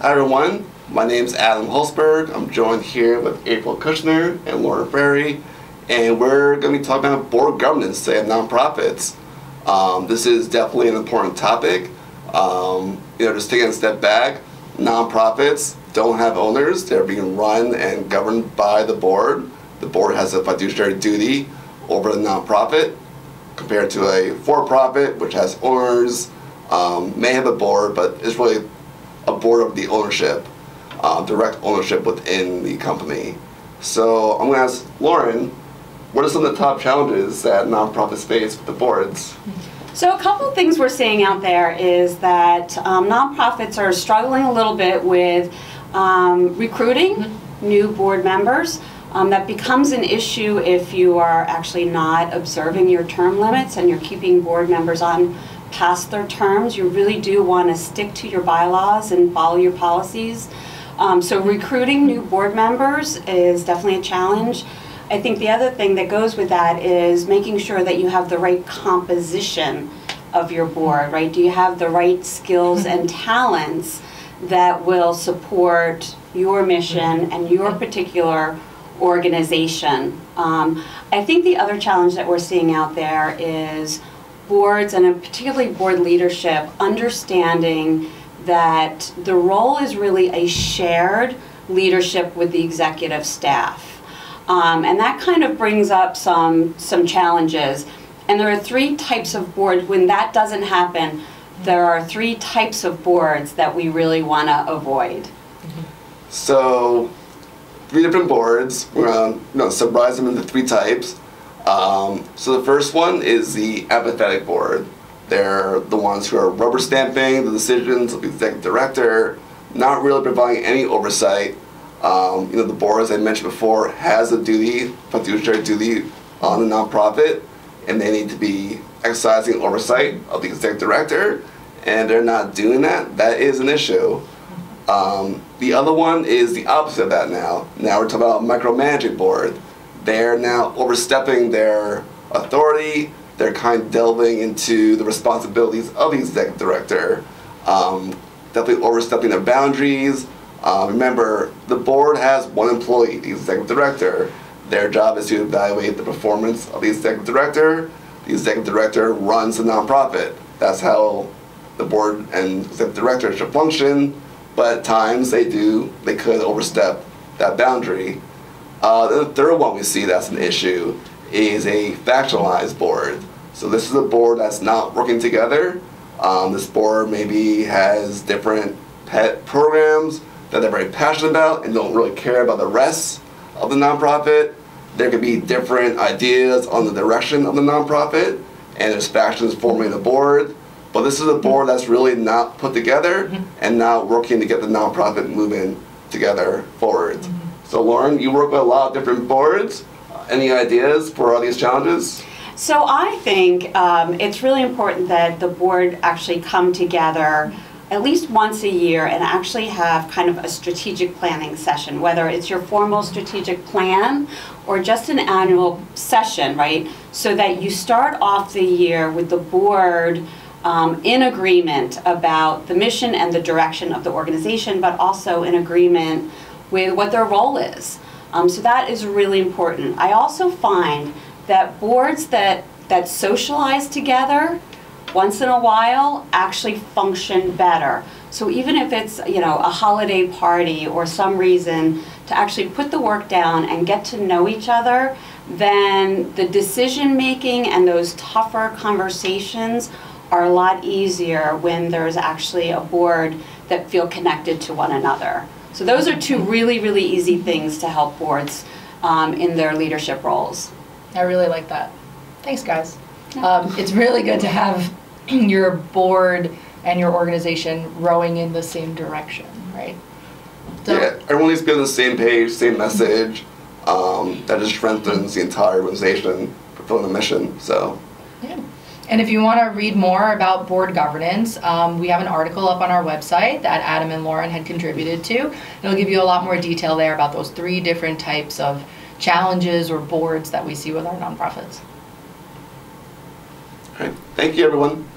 Hi everyone, my name is Adam Holzberg. I'm joined here with April Kepner and Frary, and we're going to be talking about board governance today at nonprofits. This is definitely an important topic. Just taking a step back, nonprofits don't have owners. They're being run and governed by the board. The board has a fiduciary duty over the nonprofit compared to a for-profit, which has owners, may have a board, but it's really a board of the ownership, direct ownership within the company. So I'm going to ask Lauren, what are some of the top challenges that nonprofits face with the boards? So a couple of things we're seeing out there is that nonprofits are struggling a little bit with recruiting new board members. That becomes an issue if you are actually not observing your term limits and you're keeping board members on past their terms. You really do want to stick to your bylaws and follow your policies. So recruiting new board members is definitely a challenge. I think the other thing that goes with that is making sure that you have the right composition of your board, right? Do you have the right skills and talents that will support your mission and your particular organization? I think the other challenge that we're seeing out there is boards, and particularly board leadership, understanding that the role is really a shared leadership with the executive staff. And that kind of brings up some challenges. And there are three types of boards. When that doesn't happen, there are three types of boards that we really want to avoid. So, three different boards. We're going to summarize them into three types. So the first one is the apathetic board. They're the ones who are rubber stamping the decisions of the executive director, not really providing any oversight. The board, as I mentioned before, has a duty, fiduciary duty on the nonprofit, and they need to be exercising oversight of the executive director, and they're not doing that. That is an issue. The other one is the opposite of that now. Now we're talking about a micromanaging board. They're now overstepping their authority. They're kind of delving into the responsibilities of the executive director, definitely overstepping their boundaries. Remember, the board has one employee, the executive director. Their job is to evaluate the performance of the executive director. The executive director runs the nonprofit. That's how the board and executive director should function, but at times they could overstep that boundary. The third one we see that's an issue is a factionalized board. So this is a board that's not working together. This board maybe has different pet programs that they're very passionate about and don't really care about the rest of the nonprofit. There could be different ideas on the direction of the nonprofit, and there's factions forming the board. But this is a board that's really not put together and not working to get the nonprofit moving together forward. So Lauren, you work with a lot of different boards. Any ideas for all these challenges? So I think it's really important that the board actually come together at least once a year and actually have kind of a strategic planning session, whether it's your formal strategic plan or just an annual session, right? So that you start off the year with the board in agreement about the mission and the direction of the organization, but also in agreement with what their role is. So that is really important. I also find that boards that socialize together once in a while actually function better. So even if it's a holiday party or some reason to actually put the work down and get to know each other, then the decision making and those tougher conversations are a lot easier when there's actually a board that feel connected to one another. So those are two really, really easy things to help boards in their leadership roles. I really like that. Thanks, guys. It's really good to have your board and your organization rowing in the same direction, right? So, yeah, everyone needs to be on the same page, same message. That just strengthens the entire organization, fulfilling the mission. So. Yeah. And if you want to read more about board governance, we have an article up on our website that Adam and Lauren had contributed to. It'll give you a lot more detail there about those three different types of challenges or boards that we see with our nonprofits. All right. Thank you, everyone.